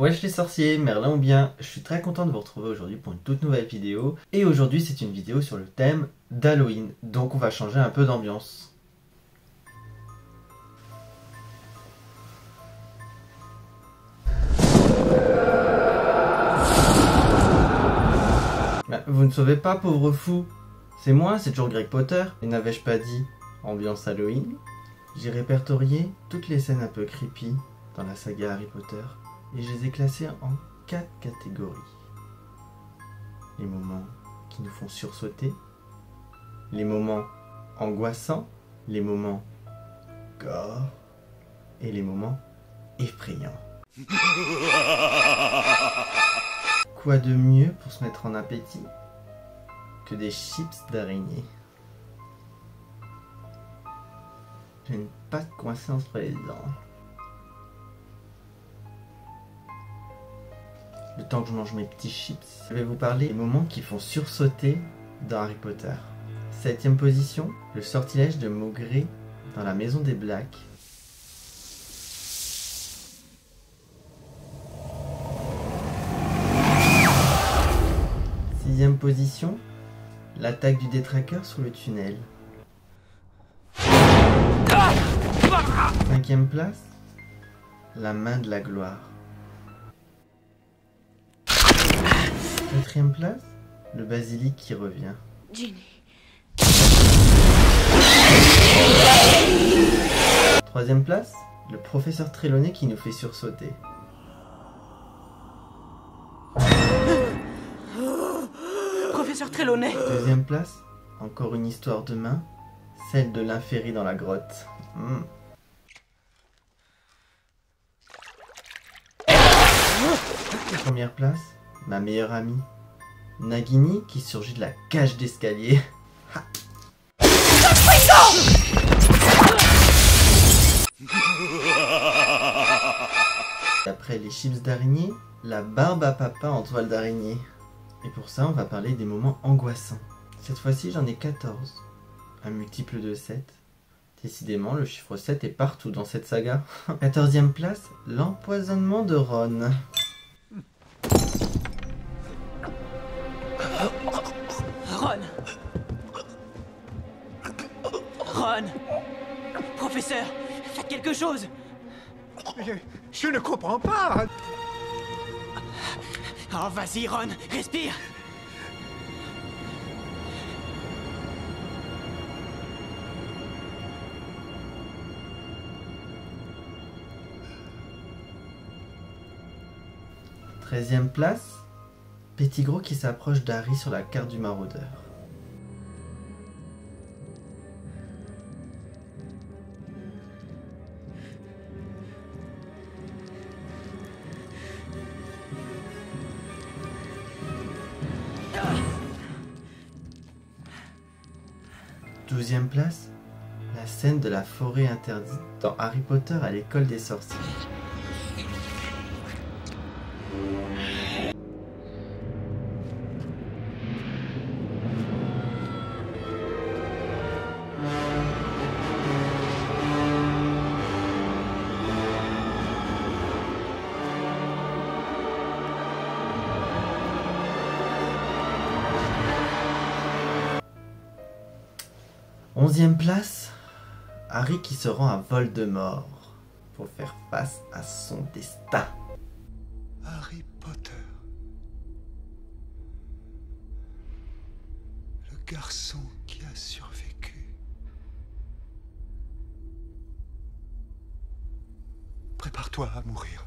Wesh les sorciers, Merlin ou bien, je suis très content de vous retrouver aujourd'hui pour une toute nouvelle vidéo. Et aujourd'hui c'est une vidéo sur le thème d'Halloween, donc on va changer un peu d'ambiance. Vous ne sauvez pas, pauvre fou. C'est moi, c'est toujours Greg Potter. Et n'avais-je pas dit ambiance Halloween? J'ai répertorié toutes les scènes un peu creepy dans la saga Harry Potter et je les ai classées en 4 catégories. Les moments qui nous font sursauter, les moments angoissants, les moments gore et les moments effrayants. Quoi de mieux pour se mettre en appétit que des chips d'araignée? J'ai une pâte coincée entre les dents. Le temps que je mange mes petits chips, je vais vous parler des moments qui font sursauter dans Harry Potter. 7ème position, le sortilège de Maugré dans la maison des Blacks. 6ème position, l'attaque du détraqueur sur le tunnel. 5ème place, la main de la gloire. 4ème place, le basilic qui revient. Ginny. 3ème place, le professeur Trelawney qui nous fait sursauter. Professeur Trelawney. 2ème place, encore une histoire de main, celle de l'inférie dans la grotte. Première place, ma meilleure amie, Nagini qui surgit de la cage d'escalier. Après les chips d'araignée, la barbe à papa en toile d'araignée. Et pour ça, on va parler des moments angoissants. Cette fois-ci, j'en ai 14. Un multiple de 7. Décidément, le chiffre 7 est partout dans cette saga. 14ème place, l'empoisonnement de Ron. Ron. Professeur, faites quelque chose. Je ne comprends pas. Oh, vas-y, Ron, respire. Treizième place, Pettigrew qui s'approche d'Harry sur la carte du maraudeur. Douzième place, la scène de la forêt interdite dans Harry Potter à l'école des sorciers. Onzième place, Harry qui se rend à Voldemort pour faire face à son destin. Harry Potter. Le garçon qui a survécu. Prépare-toi à mourir.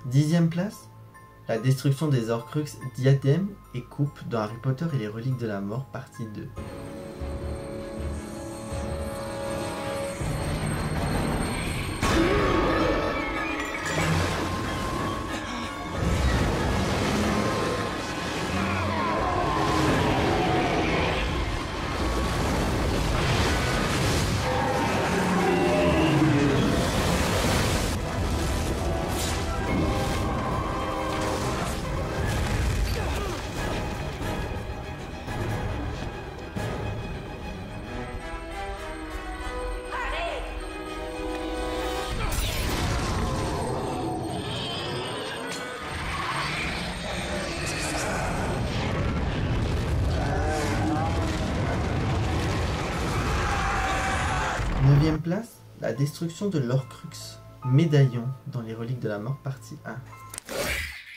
Dixième place, la destruction des Horcruxes Diadème et Coupe dans Harry Potter et les reliques de la mort partie 2. 9e place, la destruction de l'Horcrux, médaillon dans les reliques de la mort partie 1.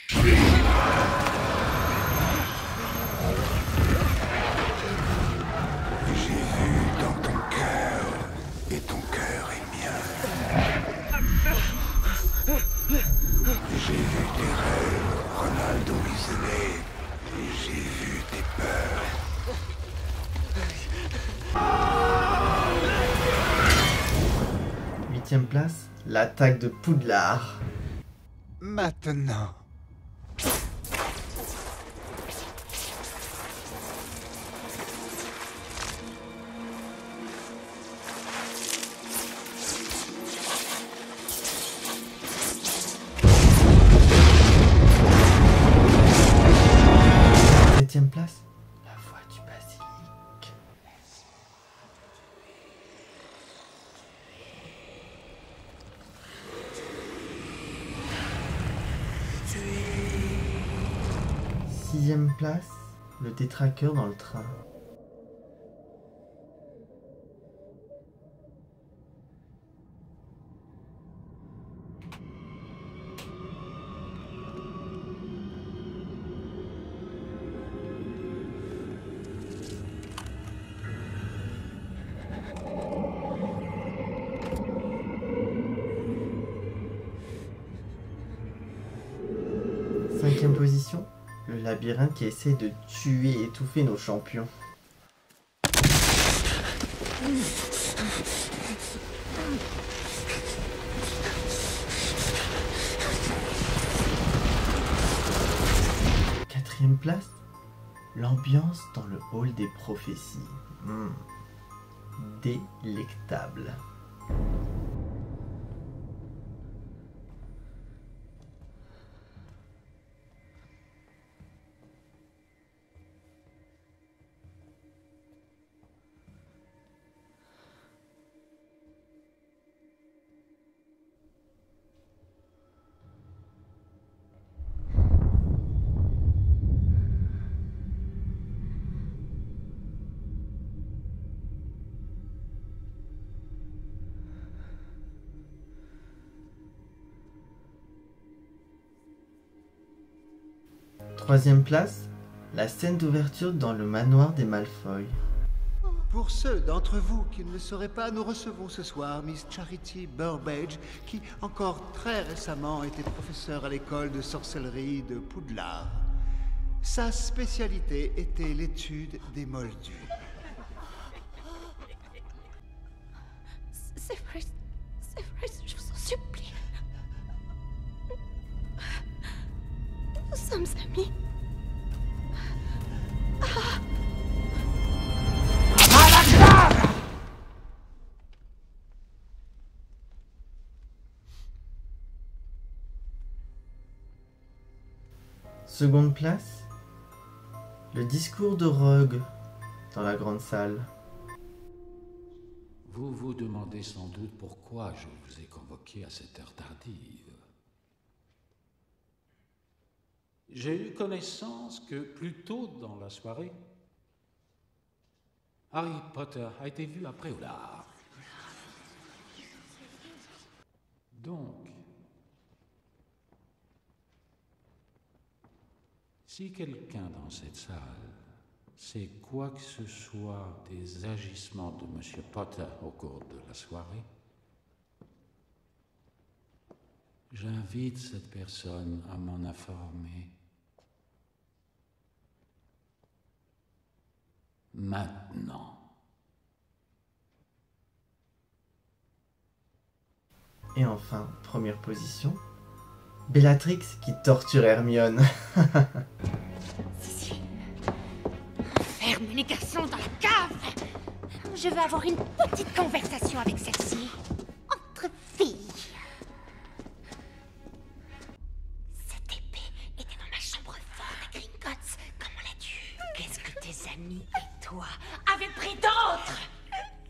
J'ai vu dans ton cœur, et ton cœur est mien. J'ai vu tes rêves, Ronaldo Weasley, et j'ai vu tes peurs. Huitième place, l'attaque de Poudlard. Maintenant. Septième place, la voix du basilic. Sixième place, le détraqueur dans le train. Cinquième position, le labyrinthe qui essaie de tuer et étouffer nos champions. Quatrième place, l'ambiance dans le hall des prophéties. Délectable. Troisième place, la scène d'ouverture dans le manoir des Malfoy. Pour ceux d'entre vous qui ne le sauraient pas, nous recevons ce soir Miss Charity Burbage, qui encore très récemment était professeure à l'école de sorcellerie de Poudlard. Sa spécialité était l'étude des moldus. Séverus, je vous en supplie. Nous sommes amis. Seconde place, le discours de Rogue dans la grande salle. Vous vous demandez sans doute pourquoi je vous ai convoqué à cette heure tardive. J'ai eu connaissance que plus tôt dans la soirée, Harry Potter a été vu à Préolard. Donc, si quelqu'un dans cette salle sait quoi que ce soit des agissements de M. Potter au cours de la soirée, j'invite cette personne à m'en informer maintenant. Et enfin, première position, Bellatrix qui torture Hermione. Cécile, ferme les garçons dans la cave. Je veux avoir une petite conversation avec celle-ci. Entre filles. Cette épée était dans ma chambre forte à Gringotts. Comment l'as-tu? Qu'est-ce que tes amis et toi avez pris d'autre?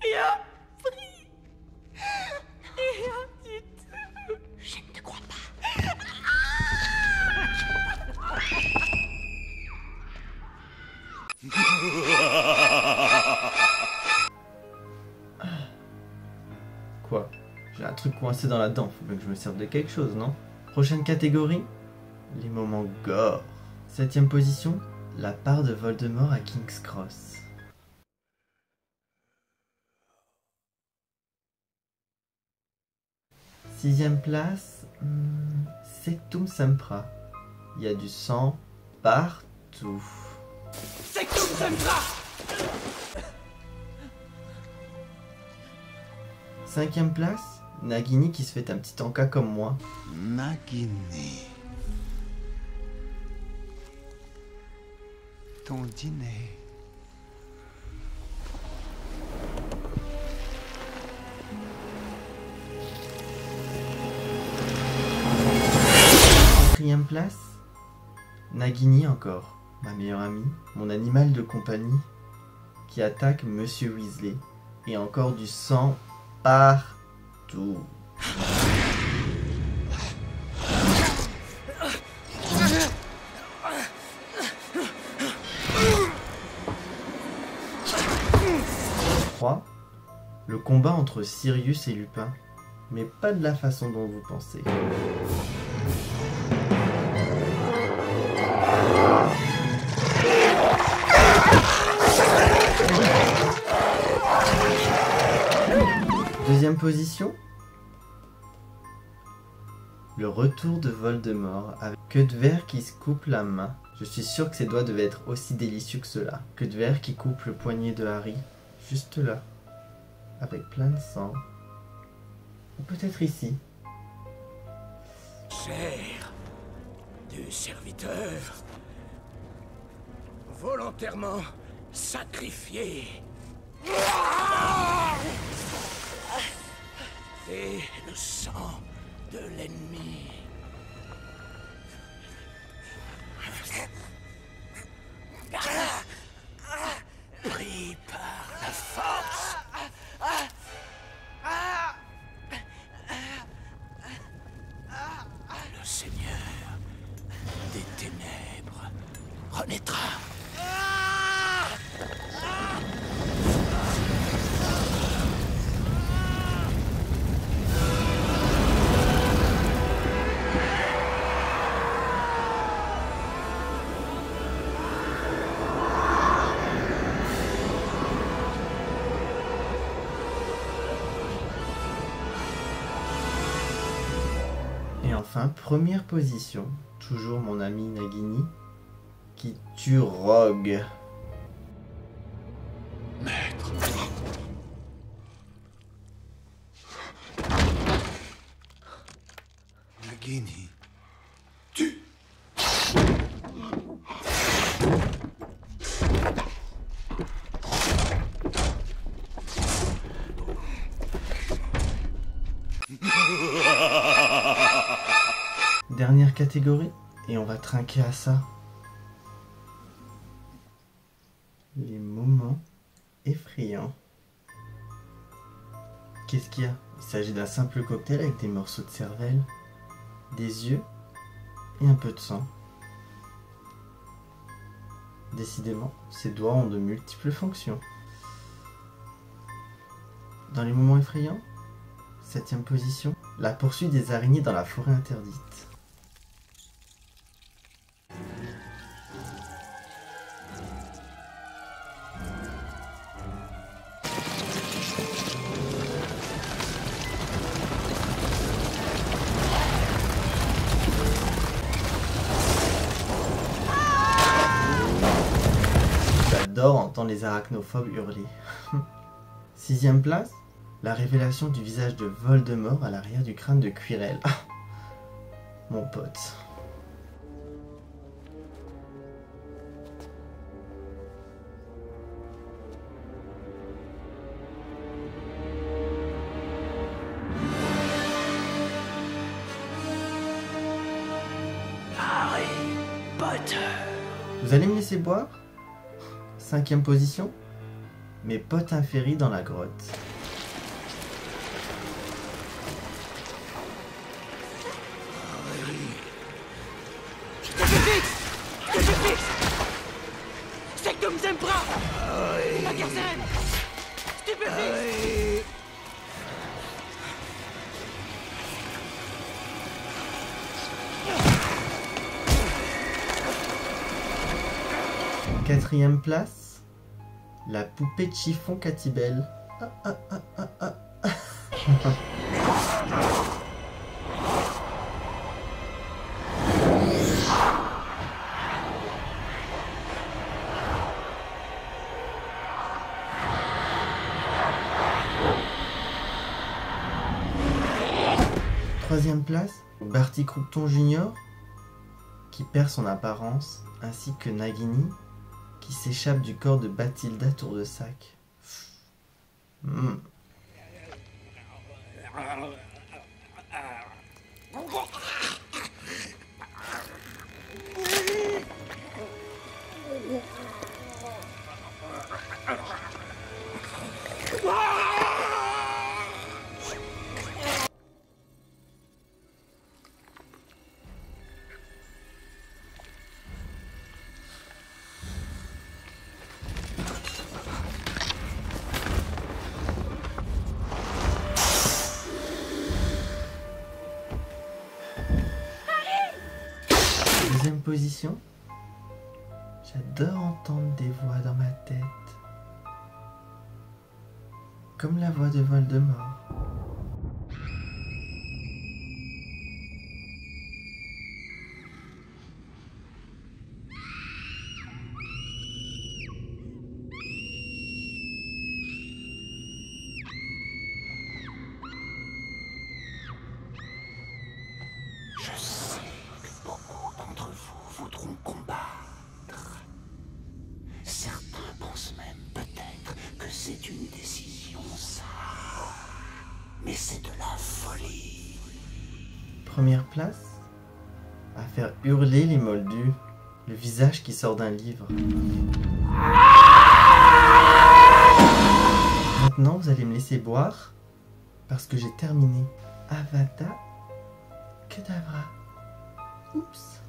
Rien pris. Rien du tout. Je ne te crois pas. truc coincé dans la dent. Faut bien que je me serve de quelque chose, non? Prochaine catégorie, les moments gore. 7ème position, la part de Voldemort à King's Cross. 6ème place, Sectum Sempra. Il y a du sang partout. Sectum Sempra! 5ème place, Nagini qui se fait un petit encas comme moi. Nagini. Ton dîner. Quatrième place, Nagini encore, ma meilleure amie, mon animal de compagnie, qui attaque Monsieur Weasley. Et encore du sang partout. Le combat entre Sirius et Lupin, mais pas de la façon dont vous pensez. Deuxième position, le retour de Voldemort avec Queue de Verre qui se coupe la main. Je suis sûr que ses doigts devaient être aussi délicieux que cela. Queue de Verre qui coupe le poignet de Harry, juste là, avec plein de sang. Ou peut-être ici. Chair du serviteur volontairement sacrifié. Et le sang de l'ennemi. Pris par la force. Le Seigneur des ténèbres renaîtra. Et enfin, première position, toujours mon ami Nagini, qui tue Rogue. Maître. Nagini. Dernière catégorie, et on va trinquer à ça. Les moments effrayants. Qu'est-ce qu'il y a? Il s'agit d'un simple cocktail avec des morceaux de cervelle, des yeux et un peu de sang. Décidément, ces doigts ont de multiples fonctions. Dans les moments effrayants, 7ème position, la poursuite des araignées dans la forêt interdite. J'adore entendre les arachnophobes hurler. 6ème place, la révélation du visage de Voldemort à l'arrière du crâne de Quirrell. Mon pote. Harry Potter. Vous allez me laisser boire? 5ème position, mes potes inféris dans la grotte. Je te fixe! Sectum Sempra! La Garcelle! Stupéfixe! 4e place, la poupée de chiffon Catibel. Troisième place, Barty Croupton Jr. qui perd son apparence, ainsi que Nagini qui s'échappe du corps de Bathilda Tour-de-Sac. Deuxième position, j'adore entendre des voix dans ma tête, comme la voix de Voldemort. Je sais que beaucoup d'entre vous voudront combattre. Certains pensent même peut-être que c'est une décision sage. Mais c'est de la folie. Première place, à faire hurler les moldus, le visage qui sort d'un livre. Maintenant, vous allez me laisser boire, parce que j'ai terminé Avada Kedavra. Oups.